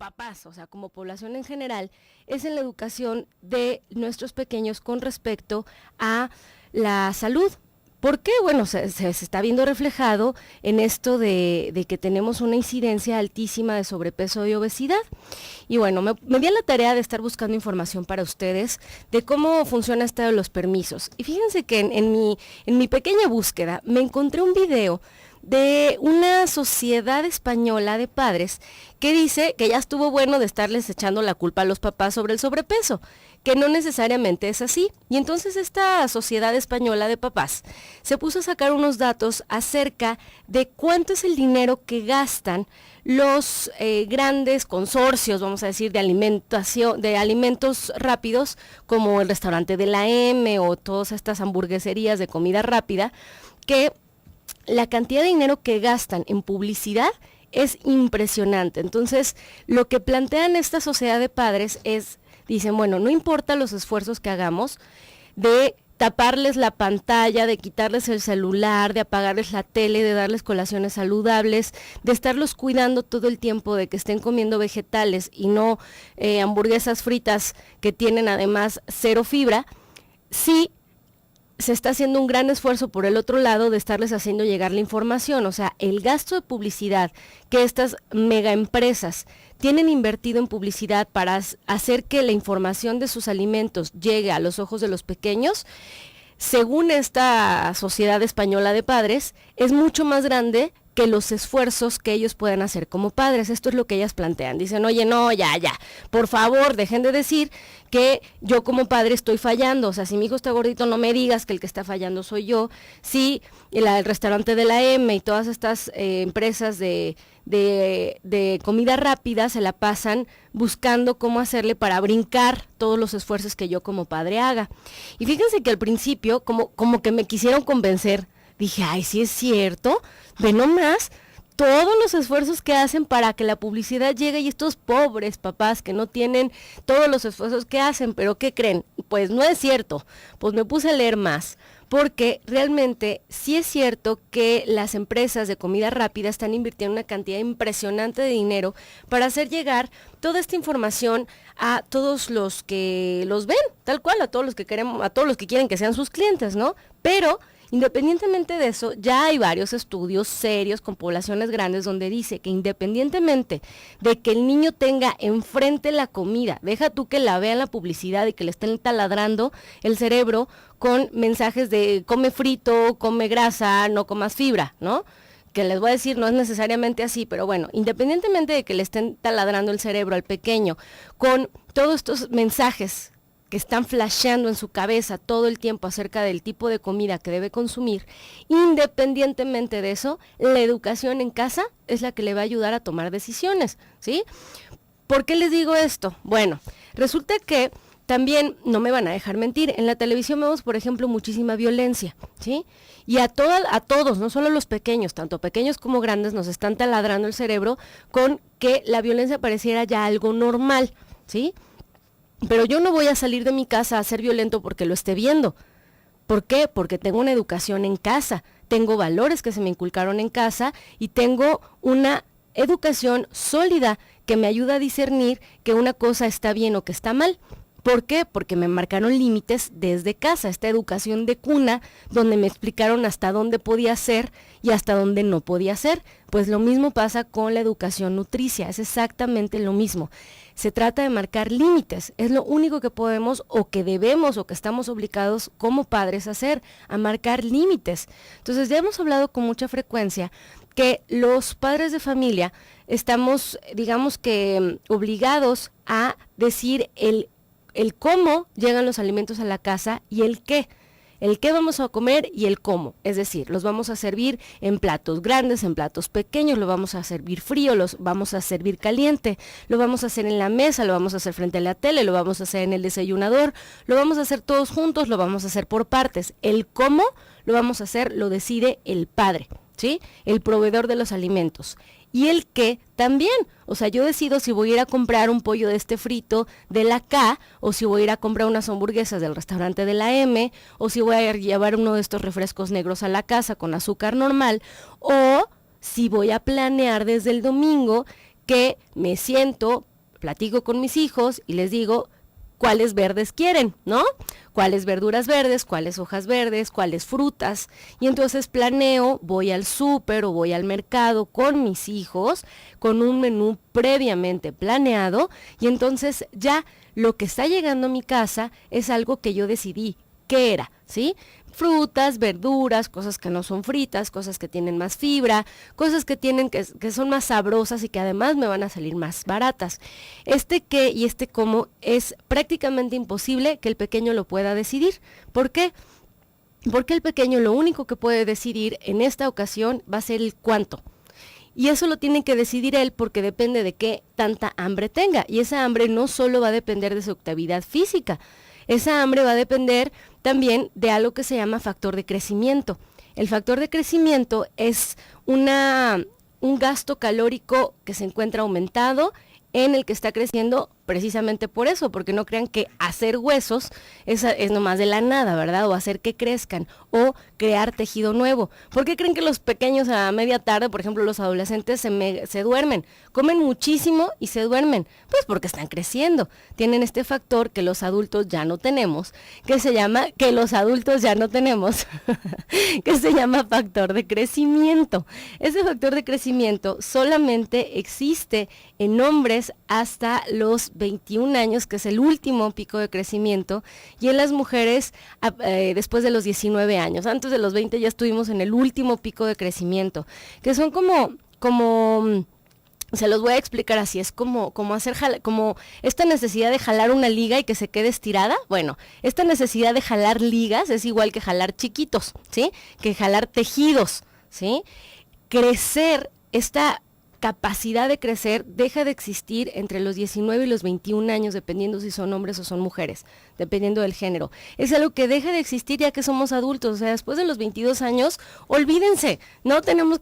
papás, o sea, como población en general, es en la educación de nuestros pequeños con respecto a la salud. ¿Por qué? Bueno, se está viendo reflejado en esto de que tenemos una incidencia altísima de sobrepeso y obesidad. Y bueno, me di a la tarea de estar buscando información para ustedes de cómo funciona esto de los permisos. Y fíjense que en mi pequeña búsqueda me encontré un video de una sociedad española de padres que dice que ya estuvo bueno de estarles echando la culpa a los papás sobre el sobrepeso, que no necesariamente es así. Y entonces esta sociedad española de papás se puso a sacar unos datos acerca de cuánto es el dinero que gastan los grandes consorcios, vamos a decir, de alimentación, de alimentos rápidos, como el restaurante de la M o todas estas hamburgueserías de comida rápida, que la cantidad de dinero que gastan en publicidad es impresionante. Entonces, lo que plantean esta sociedad de padres es, dicen, bueno, no importa los esfuerzos que hagamos de taparles la pantalla, de quitarles el celular, de apagarles la tele, de darles colaciones saludables, de estarlos cuidando todo el tiempo, de que estén comiendo vegetales y no hamburguesas fritas que tienen además cero fibra, sí se está haciendo un gran esfuerzo por el otro lado de estarles haciendo llegar la información. O sea, el gasto de publicidad que estas mega empresas tienen invertido en publicidad para hacer que la información de sus alimentos llegue a los ojos de los pequeños, según esta sociedad española de padres, es mucho más grande que los esfuerzos que ellos pueden hacer como padres. Esto es lo que ellas plantean. Dicen, oye, no, ya, por favor, dejen de decir que yo como padre estoy fallando. O sea, si mi hijo está gordito, no me digas que el que está fallando soy yo. Si el restaurante de la M y todas estas empresas de comida rápida se la pasan buscando cómo hacerle para brincar todos los esfuerzos que yo como padre haga. Y fíjense que al principio, como que me quisieron convencer, dije, ay, sí es cierto, ve nomás todos los esfuerzos que hacen para que la publicidad llegue y estos pobres papás que no tienen todos los esfuerzos que hacen, pero ¿qué creen? Pues no es cierto, pues me puse a leer más, porque realmente sí es cierto que las empresas de comida rápida están invirtiendo una cantidad impresionante de dinero para hacer llegar toda esta información a todos los que los ven, tal cual, a todos los que queremos, a todos los que quieren que sean sus clientes, ¿no? Pero independientemente de eso, ya hay varios estudios serios con poblaciones grandes donde dice que independientemente de que el niño tenga enfrente la comida, deja tú que la vea en la publicidad y que le estén taladrando el cerebro con mensajes de come frito, come grasa, no comas fibra, ¿no? Que les voy a decir, no es necesariamente así, pero bueno, independientemente de que le estén taladrando el cerebro al pequeño con todos estos mensajes que están flasheando en su cabeza todo el tiempo acerca del tipo de comida que debe consumir, independientemente de eso, la educación en casa es la que le va a ayudar a tomar decisiones, ¿sí? ¿Por qué les digo esto? Bueno, resulta que también, no me van a dejar mentir, en la televisión vemos, por ejemplo, muchísima violencia, ¿sí? Y a todos, no solo los pequeños, tanto pequeños como grandes, nos están taladrando el cerebro con que la violencia pareciera ya algo normal, ¿sí? Pero yo no voy a salir de mi casa a ser violento porque lo esté viendo. ¿Por qué? Porque tengo una educación en casa, tengo valores que se me inculcaron en casa y tengo una educación sólida que me ayuda a discernir que una cosa está bien o que está mal. ¿Por qué? Porque me marcaron límites desde casa, esta educación de cuna, donde me explicaron hasta dónde podía ser y hasta dónde no podía ser. Pues lo mismo pasa con la educación nutricia, es exactamente lo mismo. Se trata de marcar límites, es lo único que podemos o que debemos o que estamos obligados como padres a hacer, a marcar límites. Entonces ya hemos hablado con mucha frecuencia que los padres de familia estamos, digamos que, obligados a decir el cómo llegan los alimentos a la casa y el qué vamos a comer y el cómo, es decir, los vamos a servir en platos grandes, en platos pequeños, lo vamos a servir frío, los vamos a servir caliente, lo vamos a hacer en la mesa, lo vamos a hacer frente a la tele, lo vamos a hacer en el desayunador, lo vamos a hacer todos juntos, lo vamos a hacer por partes, el cómo lo vamos a hacer lo decide el padre, ¿sí? El proveedor de los alimentos. Y el qué también, o sea, yo decido si voy a ir a comprar un pollo de este frito de la K, o si voy a ir a comprar unas hamburguesas del restaurante de la M, o si voy a llevar uno de estos refrescos negros a la casa con azúcar normal, o si voy a planear desde el domingo que me siento platico con mis hijos y les digo cuáles verdes quieren, ¿no? Cuáles verduras verdes, cuáles hojas verdes, cuáles frutas. Y entonces planeo, voy al súper o voy al mercado con mis hijos, con un menú previamente planeado, y entonces ya lo que está llegando a mi casa es algo que yo decidí qué era, ¿sí? Frutas, verduras, cosas que no son fritas, cosas que tienen más fibra, cosas que son más sabrosas y que además me van a salir más baratas. Este qué y este cómo es prácticamente imposible que el pequeño lo pueda decidir. ¿Por qué? Porque el pequeño lo único que puede decidir en esta ocasión va a ser el cuánto. Y eso lo tiene que decidir él porque depende de qué tanta hambre tenga. Y esa hambre no solo va a depender de su actividad física, esa hambre va a depender también de algo que se llama factor de crecimiento. El factor de crecimiento es un gasto calórico que se encuentra aumentado en el que está creciendo precisamente por eso, porque no crean que hacer huesos es nomás de la nada, ¿verdad? O hacer que crezcan, o crear tejido nuevo. ¿Por qué creen que los pequeños a media tarde, por ejemplo los adolescentes, se duermen? Comen muchísimo y se duermen, pues porque están creciendo. Tienen este factor que los adultos ya no tenemos, que se llama factor de crecimiento. Ese factor de crecimiento solamente existe en hombres hasta los 21 años, que es el último pico de crecimiento, y en las mujeres después de los 19 años. Antes de los 20 ya estuvimos en el último pico de crecimiento, que son como se los voy a explicar así, es como esta necesidad de jalar una liga y que se quede estirada. Bueno, esta necesidad de jalar ligas es igual que jalar chiquitos, ¿sí? Que jalar tejidos, ¿sí? Crecer, esta capacidad de crecer deja de existir entre los 19 y los 21 años, dependiendo si son hombres o son mujeres, dependiendo del género. Es algo que deja de existir ya que somos adultos, o sea, después de los 22 años, olvídense, no tenemos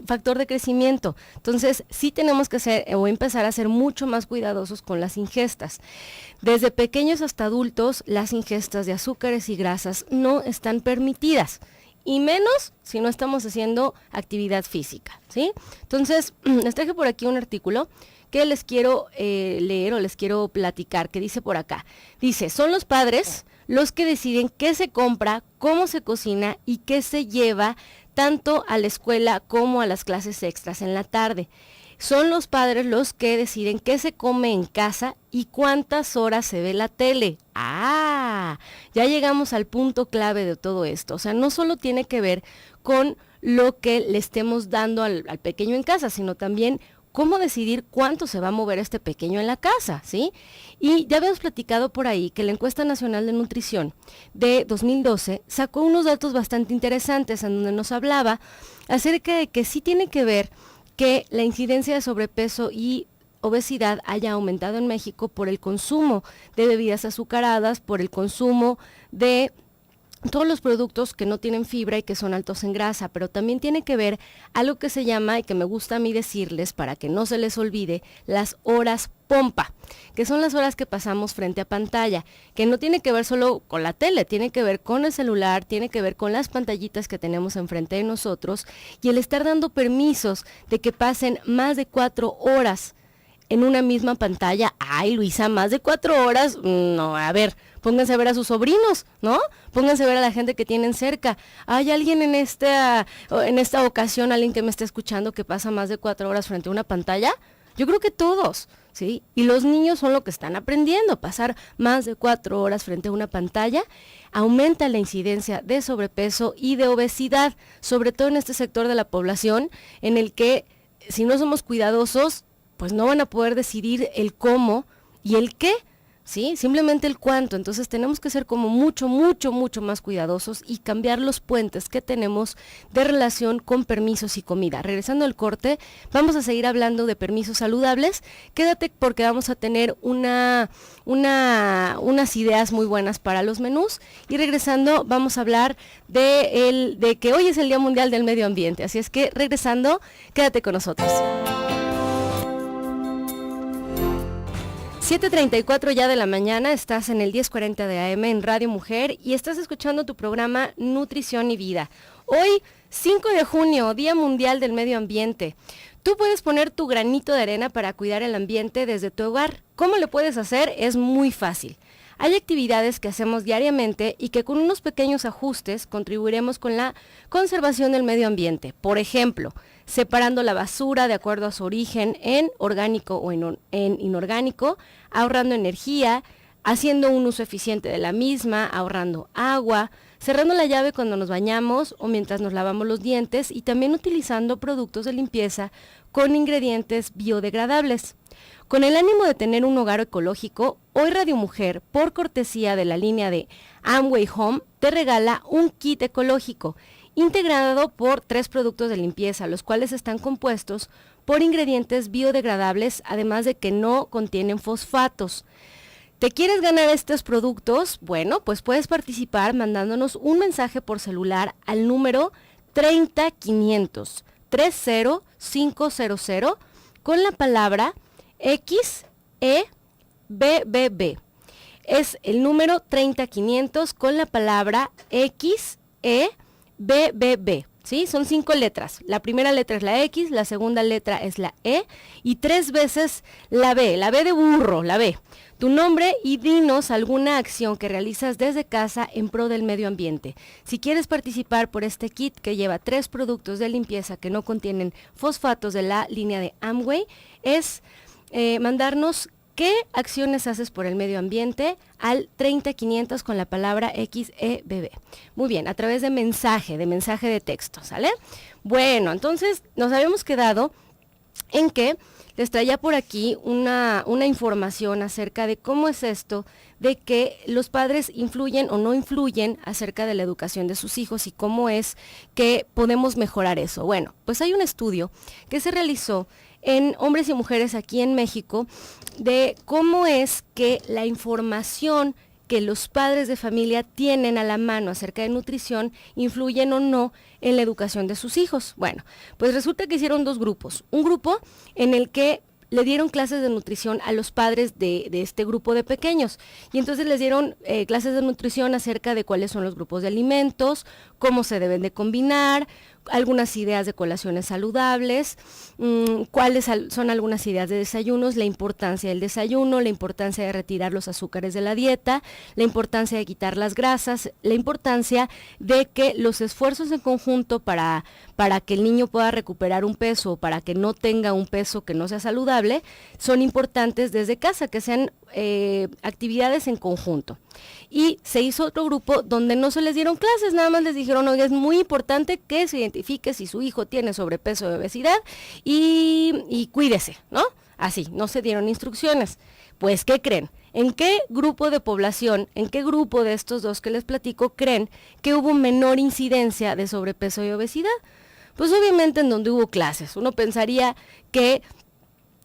factor de crecimiento. Entonces, sí tenemos que empezar a ser mucho más cuidadosos con las ingestas. Desde pequeños hasta adultos, las ingestas de azúcares y grasas no están permitidas. Y menos si no estamos haciendo actividad física, ¿sí? Entonces, les traje por aquí un artículo que les quiero leer o les quiero platicar, que dice por acá. Dice, son los padres los que deciden qué se compra, cómo se cocina y qué se lleva tanto a la escuela como a las clases extras en la tarde. Son los padres los que deciden qué se come en casa y cuántas horas se ve la tele. Ya llegamos al punto clave de todo esto. O sea, no solo tiene que ver con lo que le estemos dando al pequeño en casa, sino también cómo decidir cuánto se va a mover este pequeño en la casa, ¿sí? Y ya habíamos platicado por ahí que la Encuesta Nacional de Nutrición de 2012 sacó unos datos bastante interesantes en donde nos hablaba acerca de que sí tiene que ver que la incidencia de sobrepeso y obesidad haya aumentado en México por el consumo de bebidas azucaradas, por el consumo de todos los productos que no tienen fibra y que son altos en grasa, pero también tiene que ver algo que se llama, y que me gusta a mí decirles para que no se les olvide, las horas pompa, que son las horas que pasamos frente a pantalla, que no tiene que ver solo con la tele, tiene que ver con el celular, tiene que ver con las pantallitas que tenemos enfrente de nosotros, y el estar dando permisos de que pasen más de 4 horas en una misma pantalla. Ay, Luisa, más de 4 horas, no, a ver, pónganse a ver a sus sobrinos, ¿no? Pónganse a ver a la gente que tienen cerca. ¿Hay alguien en esta ocasión, alguien que me esté escuchando, que pasa más de 4 horas frente a una pantalla? Yo creo que todos, ¿sí? Y los niños son lo que están aprendiendo. Pasar más de 4 horas frente a una pantalla aumenta la incidencia de sobrepeso y de obesidad, sobre todo en este sector de la población, en el que, si no somos cuidadosos, pues no van a poder decidir el cómo y el qué, ¿sí? Simplemente el cuánto. Entonces tenemos que ser como mucho más cuidadosos y cambiar los puentes que tenemos de relación con permisos y comida. Regresando al corte, vamos a seguir hablando de permisos saludables. Quédate porque vamos a tener unas ideas muy buenas para los menús, y regresando vamos a hablar de que hoy es el Día Mundial del Medio Ambiente. Así es que regresando, quédate con nosotros. 7:34 ya de la mañana, estás en el 1040 de AM en Radio Mujer y estás escuchando tu programa Nutrición y Vida. Hoy, 5 de junio, Día Mundial del Medio Ambiente. Tú puedes poner tu granito de arena para cuidar el ambiente desde tu hogar. ¿Cómo lo puedes hacer? Es muy fácil. Hay actividades que hacemos diariamente y que con unos pequeños ajustes contribuiremos con la conservación del medio ambiente. Por ejemplo, separando la basura de acuerdo a su origen en orgánico o en inorgánico, ahorrando energía, haciendo un uso eficiente de la misma, ahorrando agua, cerrando la llave cuando nos bañamos o mientras nos lavamos los dientes y también utilizando productos de limpieza con ingredientes biodegradables. Con el ánimo de tener un hogar ecológico, hoy Radio Mujer, por cortesía de la línea de Amway Home, te regala un kit ecológico integrado por 3 productos de limpieza, los cuales están compuestos por ingredientes biodegradables, además de que no contienen fosfatos. ¿Te quieres ganar estos productos? Bueno, pues puedes participar mandándonos un mensaje por celular al número 30500 30500 con la palabra XEBBB. Es el número 30500 con la palabra XEBBB. ¿Sí? Son 5 letras. La primera letra es la X, la segunda letra es la E y 3 veces la B de burro, la B. Tu nombre y dinos alguna acción que realizas desde casa en pro del medio ambiente. Si quieres participar por este kit que lleva 3 productos de limpieza que no contienen fosfatos de la línea de Amway, es mandarnos qué acciones haces por el medio ambiente al 30500 con la palabra XEBB. Muy bien, a través de mensaje de texto, ¿sale? Bueno, entonces nos habíamos quedado en que les traía por aquí una información acerca de cómo es esto de que los padres influyen o no influyen acerca de la educación de sus hijos y cómo es que podemos mejorar eso. Bueno, pues hay un estudio que se realizó en hombres y mujeres aquí en México de cómo es que la información que los padres de familia tienen a la mano acerca de nutrición influyen o no en la educación de sus hijos. Bueno, pues resulta que hicieron 2 grupos. Un grupo en el que le dieron clases de nutrición a los padres de este grupo de pequeños. Y entonces les dieron clases de nutrición acerca de cuáles son los grupos de alimentos, cómo se deben de combinar, algunas ideas de colaciones saludables, cuáles son algunas ideas de desayunos, la importancia del desayuno, la importancia de retirar los azúcares de la dieta, la importancia de quitar las grasas, la importancia de que los esfuerzos en conjunto para que el niño pueda recuperar un peso o para que no tenga un peso que no sea saludable, son importantes desde casa, que sean actividades en conjunto. Y se hizo otro grupo donde no se les dieron clases, nada más les dijeron, oye, es muy importante que se identifique si su hijo tiene sobrepeso o obesidad y cuídese, ¿no? Así, no se dieron instrucciones. Pues, ¿qué creen? ¿En qué grupo de población, en qué grupo de estos 2 que les platico creen que hubo menor incidencia de sobrepeso y obesidad? Pues obviamente en donde hubo clases. Uno pensaría que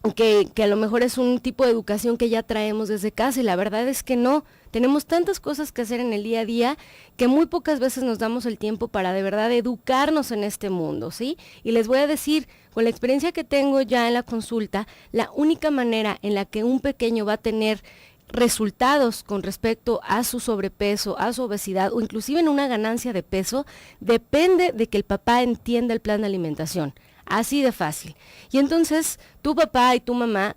a lo mejor es un tipo de educación que ya traemos desde casa y la verdad es que no. Tenemos tantas cosas que hacer en el día a día que muy pocas veces nos damos el tiempo para de verdad educarnos en este mundo, ¿sí? Y les voy a decir, con la experiencia que tengo ya en la consulta, la única manera en la que un pequeño va a tener resultados con respecto a su sobrepeso, a su obesidad o inclusive en una ganancia de peso, depende de que el papá entienda el plan de alimentación. Así de fácil. Y entonces, tu papá y tu mamá,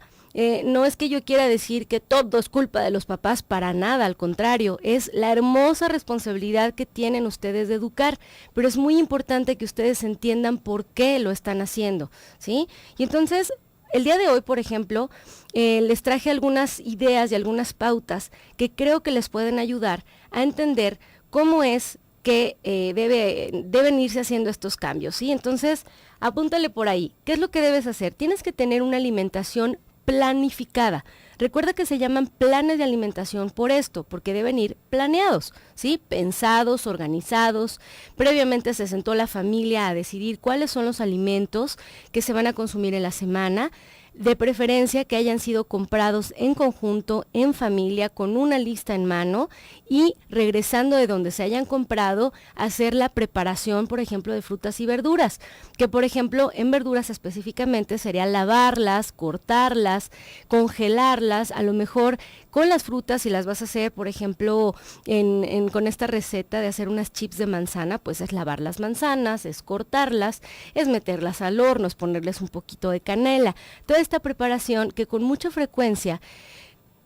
no es que yo quiera decir que todo es culpa de los papás, para nada, al contrario, es la hermosa responsabilidad que tienen ustedes de educar, pero es muy importante que ustedes entiendan por qué lo están haciendo, ¿sí? Y entonces, el día de hoy, por ejemplo, les traje algunas ideas y algunas pautas que creo que les pueden ayudar a entender cómo es que deben irse haciendo estos cambios, ¿sí? Entonces, apúntale por ahí. ¿Qué es lo que debes hacer? Tienes que tener una alimentación planificada. Recuerda que se llaman planes de alimentación por esto, porque deben ir planeados, ¿sí? Pensados, organizados. Previamente se sentó la familia a decidir cuáles son los alimentos que se van a consumir en la semana, de preferencia que hayan sido comprados en conjunto, en familia, con una lista en mano y regresando de donde se hayan comprado, hacer la preparación, por ejemplo, de frutas y verduras, que por ejemplo en verduras específicamente sería lavarlas, cortarlas, congelarlas, a lo mejor con las frutas, si las vas a hacer, por ejemplo, con esta receta de hacer unas chips de manzana, pues es lavar las manzanas, es cortarlas, es meterlas al horno, es ponerles un poquito de canela. Toda esta preparación que con mucha frecuencia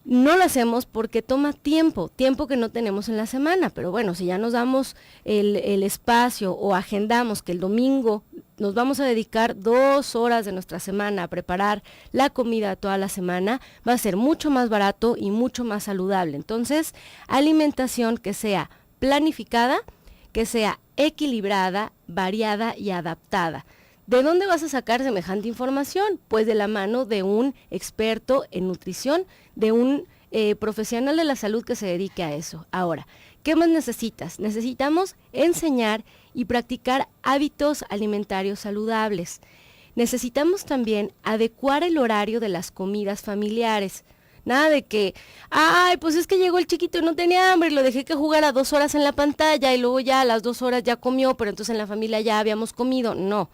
no lo hacemos porque toma tiempo que no tenemos en la semana, pero bueno, si ya nos damos el espacio o agendamos que el domingo nos vamos a dedicar 2 horas de nuestra semana a preparar la comida toda la semana, va a ser mucho más barato y mucho más saludable. Entonces, alimentación que sea planificada, que sea equilibrada, variada y adaptada. ¿De dónde vas a sacar semejante información? Pues de la mano de un experto en nutrición, de un profesional de la salud que se dedique a eso. Ahora, ¿qué más necesitas? Necesitamos enseñar y practicar hábitos alimentarios saludables. Necesitamos también adecuar el horario de las comidas familiares. Nada de que, ay, pues es que llegó el chiquito y no tenía hambre, lo dejé que jugara 2 horas en la pantalla y luego ya a las 2 horas ya comió, pero entonces en la familia ya habíamos comido. No.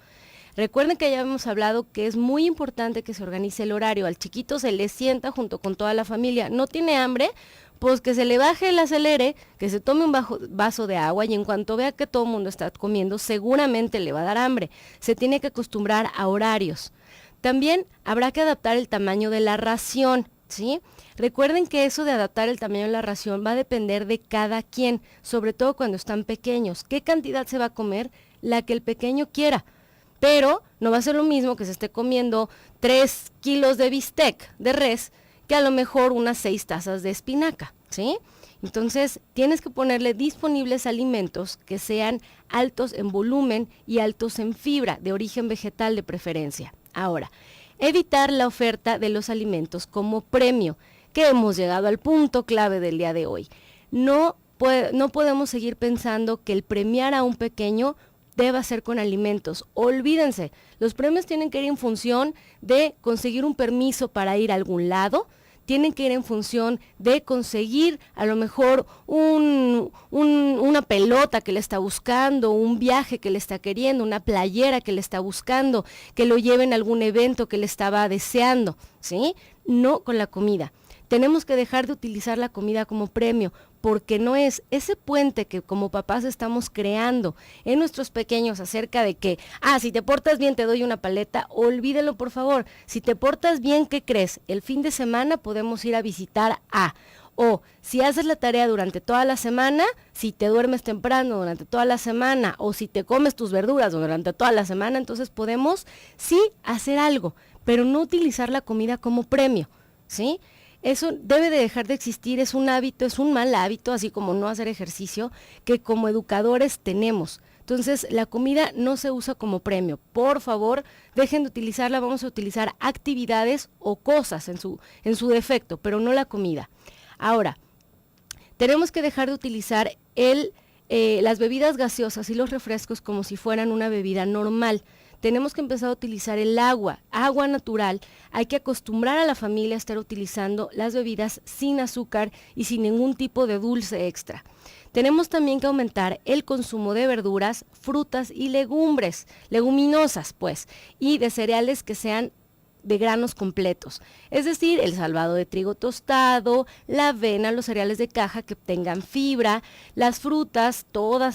Recuerden que ya habíamos hablado que es muy importante que se organice el horario. Al chiquito se le sienta junto con toda la familia. ¿No tiene hambre? Pues que se le baje el acelere, que se tome un vaso de agua y en cuanto vea que todo el mundo está comiendo, seguramente le va a dar hambre. Se tiene que acostumbrar a horarios. También habrá que adaptar el tamaño de la ración, ¿sí? Recuerden que eso de adaptar el tamaño de la ración va a depender de cada quien, sobre todo cuando están pequeños. ¿Qué cantidad se va a comer? La que el pequeño quiera. Pero no va a ser lo mismo que se esté comiendo 3 kilos de bistec de res que a lo mejor unas 6 tazas de espinaca, ¿sí? Entonces, tienes que ponerle disponibles alimentos que sean altos en volumen y altos en fibra, de origen vegetal de preferencia. Ahora, evitar la oferta de los alimentos como premio, que hemos llegado al punto clave del día de hoy. No podemos seguir pensando que el premiar a un pequeño deba ser con alimentos. Olvídense, los premios tienen que ir en función de conseguir un permiso para ir a algún lado, tienen que ir en función de conseguir a lo mejor una pelota que le está buscando, un viaje que le está queriendo, una playera que le está buscando, que lo lleven a algún evento que le estaba deseando, ¿sí? No con la comida. Tenemos que dejar de utilizar la comida como premio, porque no es ese puente que como papás estamos creando en nuestros pequeños acerca de que, si te portas bien te doy una paleta, olvídelo por favor. Si te portas bien, ¿qué crees? El fin de semana podemos ir a visitar o si haces la tarea durante toda la semana, si te duermes temprano durante toda la semana, o si te comes tus verduras durante toda la semana, entonces podemos sí hacer algo, pero no utilizar la comida como premio, ¿sí? Eso debe de dejar de existir, es un hábito, es un mal hábito, así como no hacer ejercicio, que como educadores tenemos. Entonces, la comida no se usa como premio. Por favor, dejen de utilizarla, vamos a utilizar actividades o cosas en su defecto, pero no la comida. Ahora, tenemos que dejar de utilizar las bebidas gaseosas y los refrescos como si fueran una bebida normal. Tenemos que empezar a utilizar el agua natural. Hay que acostumbrar a la familia a estar utilizando las bebidas sin azúcar y sin ningún tipo de dulce extra. Tenemos también que aumentar el consumo de verduras, frutas y leguminosas, pues, y de cereales que sean de granos completos, es decir, el salvado de trigo tostado, la avena, los cereales de caja que tengan fibra, las frutas,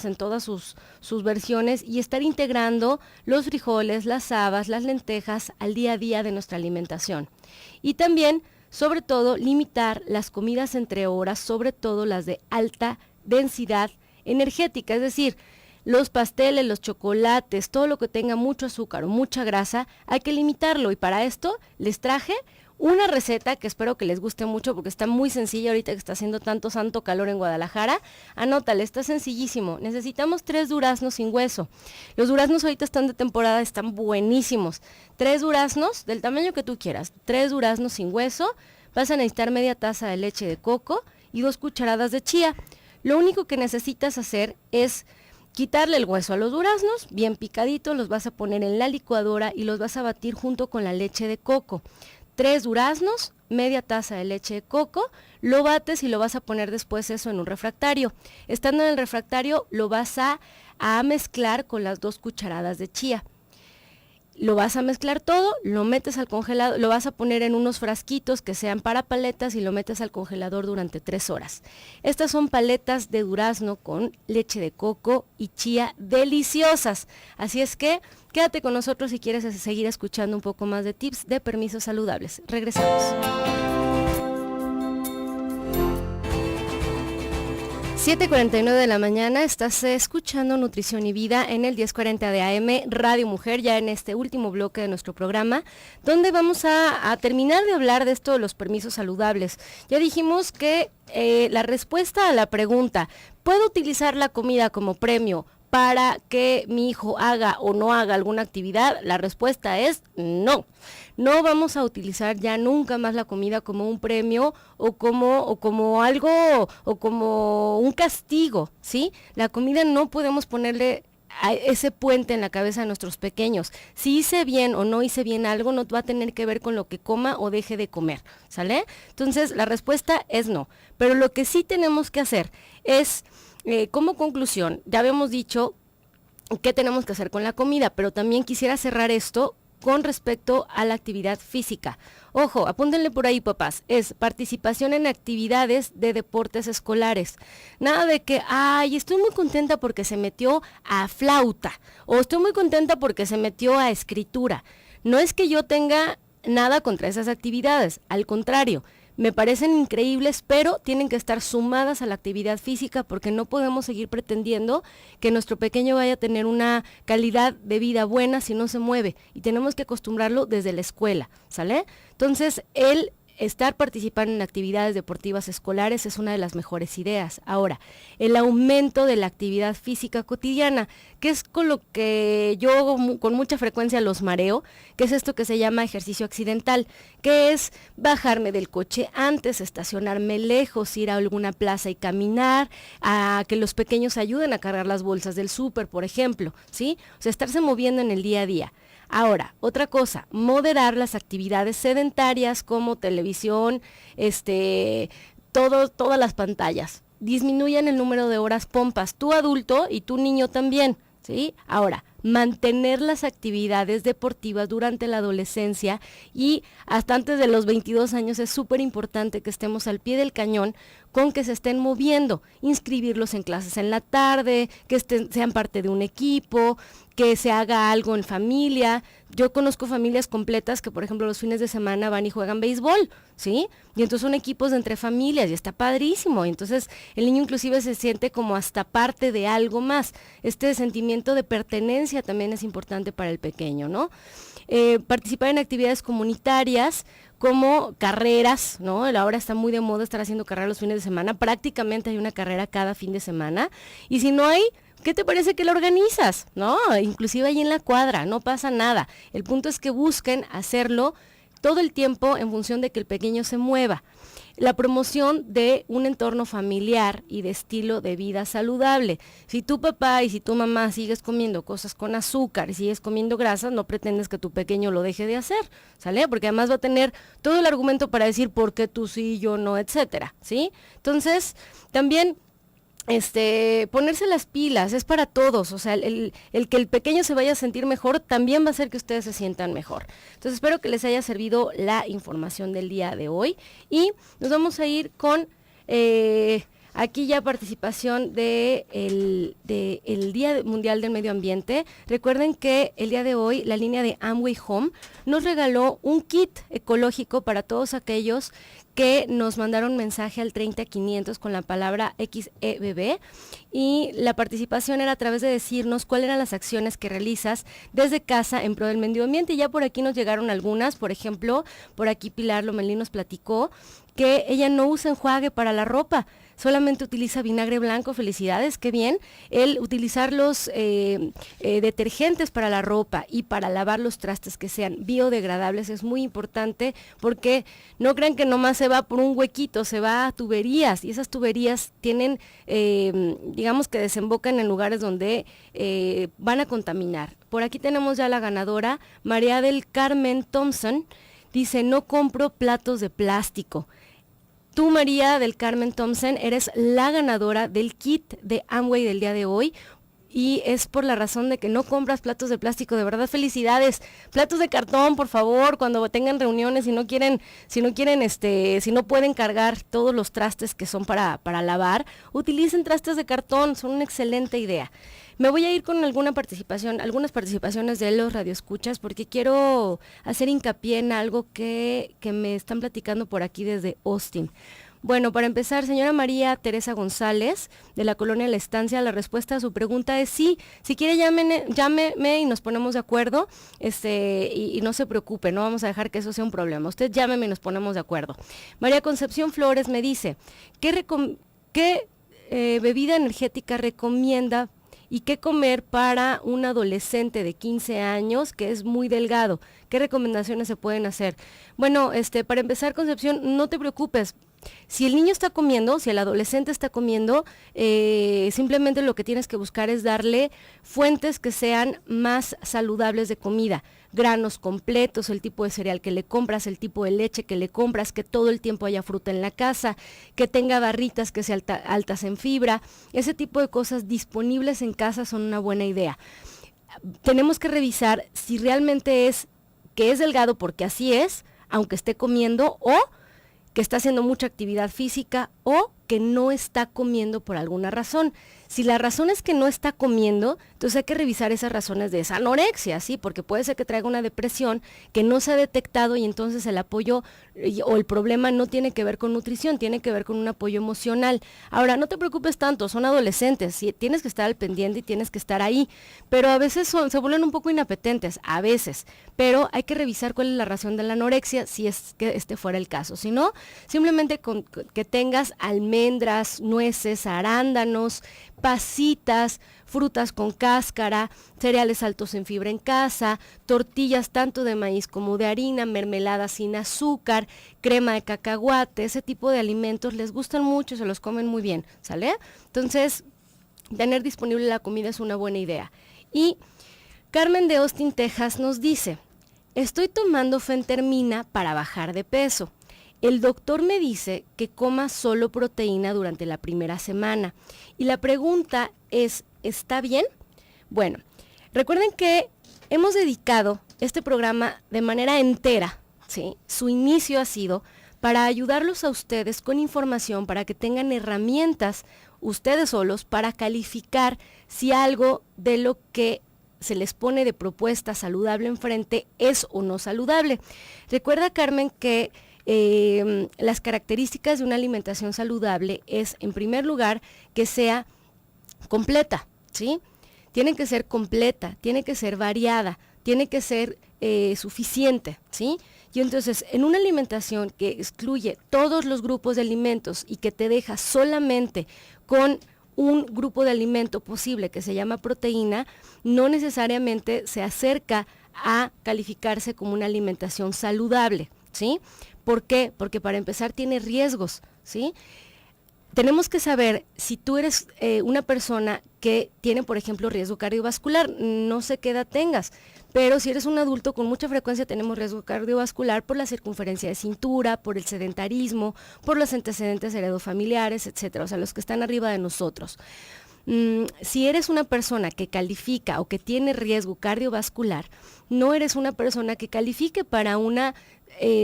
en todas sus versiones, y estar integrando los frijoles, las habas, las lentejas al día a día de nuestra alimentación. Y también, sobre todo, limitar las comidas entre horas, sobre todo las de alta densidad energética, es decir, los pasteles, los chocolates, todo lo que tenga mucho azúcar o mucha grasa, hay que limitarlo. Y para esto les traje una receta que espero que les guste mucho porque está muy sencilla ahorita que está haciendo tanto santo calor en Guadalajara. Anótale, está sencillísimo. Necesitamos 3 duraznos sin hueso. Los duraznos ahorita están de temporada, están buenísimos. 3 duraznos del tamaño que tú quieras. 3 duraznos sin hueso. Vas a necesitar media taza de leche de coco y 2 cucharadas de chía. Lo único que necesitas hacer es quitarle el hueso a los duraznos, bien picaditos, los vas a poner en la licuadora y los vas a batir junto con la leche de coco. 3 duraznos, media taza de leche de coco, lo bates y lo vas a poner después eso en un refractario. Estando en el refractario lo vas a mezclar con las 2 cucharadas de chía. lo vas a mezclar todo, lo metes al congelador, lo vas a poner en unos frasquitos que sean para paletas y lo metes al congelador durante 3 horas. Estas son paletas de durazno con leche de coco y chía deliciosas. Así es que quédate con nosotros si quieres seguir escuchando un poco más de tips de permisos saludables. Regresamos. 7:49 de la mañana, estás escuchando Nutrición y Vida en el 1040 de AM Radio Mujer, ya en este último bloque de nuestro programa, donde vamos a terminar de hablar de esto de los permisos saludables. Ya dijimos que la respuesta a la pregunta, ¿puedo utilizar la comida como premio para que mi hijo haga o no haga alguna actividad? La respuesta es no. No vamos a utilizar ya nunca más la comida como un premio o como algo o como un castigo, ¿sí? La comida no podemos ponerle a ese puente en la cabeza de nuestros pequeños. Si hice bien o no hice bien algo, no va a tener que ver con lo que coma o deje de comer, ¿sale? Entonces, la respuesta es no. Pero lo que sí tenemos que hacer es, como conclusión, ya habíamos dicho qué tenemos que hacer con la comida, pero también quisiera cerrar esto con respecto a la actividad física. Ojo, apúntenle por ahí, papás, es participación en actividades de deportes escolares. Nada de que, ay, estoy muy contenta porque se metió a flauta, o estoy muy contenta porque se metió a escritura. No es que yo tenga nada contra esas actividades, al contrario, me parecen increíbles, pero tienen que estar sumadas a la actividad física porque no podemos seguir pretendiendo que nuestro pequeño vaya a tener una calidad de vida buena si no se mueve, y tenemos que acostumbrarlo desde la escuela, ¿sale? Entonces, el estar participando en actividades deportivas escolares es una de las mejores ideas. Ahora, el aumento de la actividad física cotidiana, que es con lo que yo con mucha frecuencia los mareo, que es esto que se llama ejercicio accidental, que es bajarme del coche antes, estacionarme lejos, ir a alguna plaza y caminar, a que los pequeños ayuden a cargar las bolsas del súper, por ejemplo, ¿sí? O sea, estarse moviendo en el día a día. Ahora, otra cosa, moderar las actividades sedentarias como televisión, todas las pantallas. Disminuyan el número de horas pompas, tú adulto y tú niño también, ¿sí? Ahora, mantener las actividades deportivas durante la adolescencia y hasta antes de los 22 años es súper importante que estemos al pie del cañón con que se estén moviendo, inscribirlos en clases en la tarde, que sean parte de un equipo, que se haga algo en familia. Yo conozco familias completas que, por ejemplo, los fines de semana van y juegan béisbol, ¿sí? Y entonces son equipos de entre familias y está padrísimo. Y entonces el niño inclusive se siente como hasta parte de algo más. Este sentimiento de pertenencia también es importante para el pequeño, ¿no? Participar en actividades comunitarias como carreras, ¿no? Ahora está muy de moda estar haciendo carreras los fines de semana. Prácticamente hay una carrera cada fin de semana. Y si no hay, ¿qué te parece que la organizas? ¿No? Inclusive ahí en la cuadra, no pasa nada. El punto es que busquen hacerlo todo el tiempo en función de que el pequeño se mueva. La promoción de un entorno familiar y de estilo de vida saludable. Si tu papá y si tu mamá sigues comiendo cosas con azúcar y sigues comiendo grasas, no pretendes que tu pequeño lo deje de hacer, ¿sale? Porque además va a tener todo el argumento para decir por qué tú sí, yo no, etcétera, ¿sí? Entonces, también ponerse las pilas es para todos, o sea, el que el pequeño se vaya a sentir mejor también va a hacer que ustedes se sientan mejor. Entonces espero que les haya servido la información del día de hoy y nos vamos a ir con aquí ya participación de el Día Mundial del Medio Ambiente. Recuerden que el día de hoy la línea de Amway Home nos regaló un kit ecológico para todos aquellos que nos mandaron mensaje al 30500 con la palabra XEBB, y la participación era a través de decirnos cuáles eran las acciones que realizas desde casa en pro del medio ambiente. Y ya por aquí nos llegaron algunas, por ejemplo, por aquí Pilar Lomelín nos platicó que ella no usa enjuague para la ropa, solamente utiliza vinagre blanco. Felicidades, qué bien. El utilizar los detergentes para la ropa y para lavar los trastes que sean biodegradables es muy importante, porque no crean que nomás se va por un huequito, se va a tuberías, y esas tuberías tienen, digamos que desembocan en lugares donde van a contaminar. Por aquí tenemos ya la ganadora, María del Carmen Thompson, dice: no compro platos de plástico. Tú, María del Carmen Thompson, eres la ganadora del kit de Amway del día de hoy. y es por la razón de que no compras platos de plástico. De verdad, felicidades. Platos de cartón, por favor, cuando tengan reuniones y no quieren, si no pueden cargar todos los trastes que son para lavar, utilicen trastes de cartón, son una excelente idea. Me voy a ir con algunas participaciones de los radioescuchas, porque quiero hacer hincapié en algo que me están platicando por aquí desde Austin. Bueno, para empezar, señora María Teresa González, de la colonia La Estancia, la respuesta a su pregunta es sí. Si quiere, llámeme y nos ponemos de acuerdo, y no se preocupe, no vamos a dejar que eso sea un problema. Usted llámeme y nos ponemos de acuerdo. María Concepción Flores me dice, ¿qué bebida energética recomienda y qué comer para un adolescente de 15 años que es muy delgado? ¿Qué recomendaciones se pueden hacer? Bueno, para empezar, Concepción, no te preocupes. Si el niño está comiendo, si el adolescente está comiendo, simplemente lo que tienes que buscar es darle fuentes que sean más saludables de comida, granos completos, el tipo de cereal que le compras, el tipo de leche que le compras, que todo el tiempo haya fruta en la casa, que tenga barritas que sean altas en fibra. Ese tipo de cosas disponibles en casa son una buena idea. Tenemos que revisar si realmente es que es delgado porque así es, aunque esté comiendo, o que está haciendo mucha actividad física, o que no está comiendo por alguna razón. Si la razón es que no está comiendo, entonces hay que revisar esas razones de esa anorexia, ¿sí? Porque puede ser que traiga una depresión que no se ha detectado y entonces el apoyo o el problema no tiene que ver con nutrición, tiene que ver con un apoyo emocional. Ahora, no te preocupes tanto, son adolescentes, ¿sí? Tienes que estar al pendiente y tienes que estar ahí, pero a veces se vuelven un poco inapetentes, a veces, pero hay que revisar cuál es la razón de la anorexia si es que fuera el caso. Si no, simplemente que tengas almendras, nueces, arándanos, pasitas, frutas con cáscara, cereales altos en fibra en casa, tortillas tanto de maíz como de harina, mermelada sin azúcar, crema de cacahuate. Ese tipo de alimentos les gustan mucho, se los comen muy bien, ¿sale? Entonces, tener disponible la comida es una buena idea. Y Carmen de Austin, Texas nos dice, estoy tomando fentermina para bajar de peso. El doctor me dice que coma solo proteína durante la primera semana. Y la pregunta es, ¿está bien? Bueno, recuerden que hemos dedicado este programa de manera entera, ¿sí? Su inicio ha sido para ayudarlos a ustedes con información, para que tengan herramientas ustedes solos para calificar si algo de lo que se les pone de propuesta saludable enfrente es o no saludable. Recuerda, Carmen, que las características de una alimentación saludable es, en primer lugar, que sea completa, ¿sí? Tiene que ser completa, tiene que ser variada, tiene que ser suficiente, ¿sí? Y entonces, en una alimentación que excluye todos los grupos de alimentos y que te deja solamente con un grupo de alimento posible que se llama proteína, no necesariamente se acerca a calificarse como una alimentación saludable, ¿sí? ¿Por qué? Porque para empezar tiene riesgos, ¿sí? Tenemos que saber si tú eres una persona que tiene, por ejemplo, riesgo cardiovascular, no sé qué edad tengas, pero si eres un adulto, con mucha frecuencia tenemos riesgo cardiovascular por la circunferencia de cintura, por el sedentarismo, por los antecedentes heredofamiliares, etcétera, o sea, los que están arriba de nosotros. Si eres una persona que califica o que tiene riesgo cardiovascular, no eres una persona que califique para una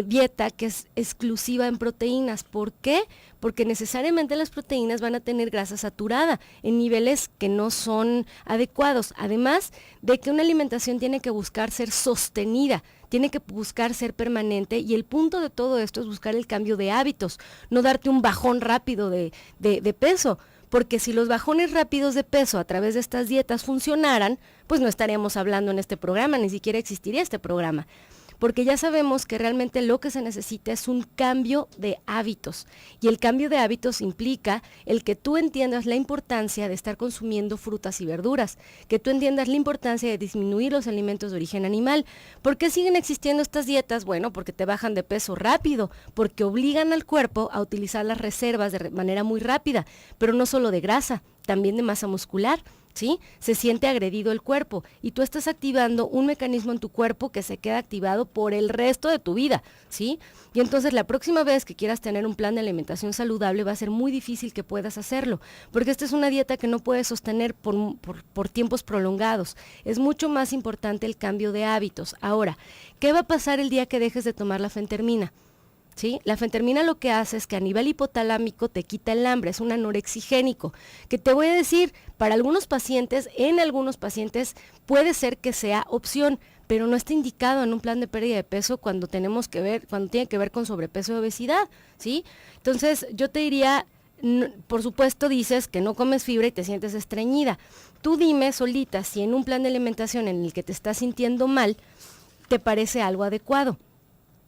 dieta que es exclusiva en proteínas. ¿Por qué? Porque necesariamente las proteínas van a tener grasa saturada en niveles que no son adecuados. Además de que una alimentación tiene que buscar ser sostenida, tiene que buscar ser permanente, y el punto de todo esto es buscar el cambio de hábitos, no darte un bajón rápido de peso. Porque si los bajones rápidos de peso a través de estas dietas funcionaran, pues no estaríamos hablando en este programa, ni siquiera existiría este programa. Porque ya sabemos que realmente lo que se necesita es un cambio de hábitos. Y el cambio de hábitos implica el que tú entiendas la importancia de estar consumiendo frutas y verduras, que tú entiendas la importancia de disminuir los alimentos de origen animal. ¿Por qué siguen existiendo estas dietas? Bueno, porque te bajan de peso rápido, porque obligan al cuerpo a utilizar las reservas de manera muy rápida, pero no solo de grasa, también de masa muscular. ¿sí? Se siente agredido el cuerpo y tú estás activando un mecanismo en tu cuerpo que se queda activado por el resto de tu vida, ¿sí? Y entonces la próxima vez que quieras tener un plan de alimentación saludable va a ser muy difícil que puedas hacerlo, porque esta es una dieta que no puedes sostener por tiempos prolongados. Es mucho más importante el cambio de hábitos. Ahora, ¿qué va a pasar el día que dejes de tomar la fentermina? ¿Sí? La fentermina lo que hace es que a nivel hipotalámico te quita el hambre, es un anorexigénico, que te voy a decir, para algunos pacientes, en algunos pacientes puede ser que sea opción, pero no está indicado en un plan de pérdida de peso cuando tiene que ver con sobrepeso y obesidad, ¿sí? Entonces, yo te diría, por supuesto dices que no comes fibra y te sientes estreñida. Tú dime solita si en un plan de alimentación en el que te estás sintiendo mal, te parece algo adecuado.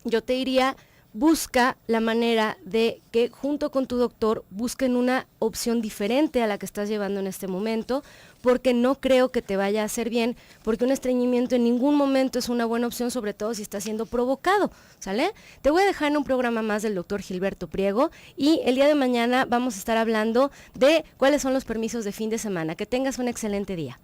Yo te diría, busca la manera de que junto con tu doctor busquen una opción diferente a la que estás llevando en este momento, porque no creo que te vaya a hacer bien, porque un estreñimiento en ningún momento es una buena opción, sobre todo si está siendo provocado, ¿sale? Te voy a dejar en un programa más del doctor Gilberto Priego y el día de mañana vamos a estar hablando de cuáles son los permisos de fin de semana. Que tengas un excelente día.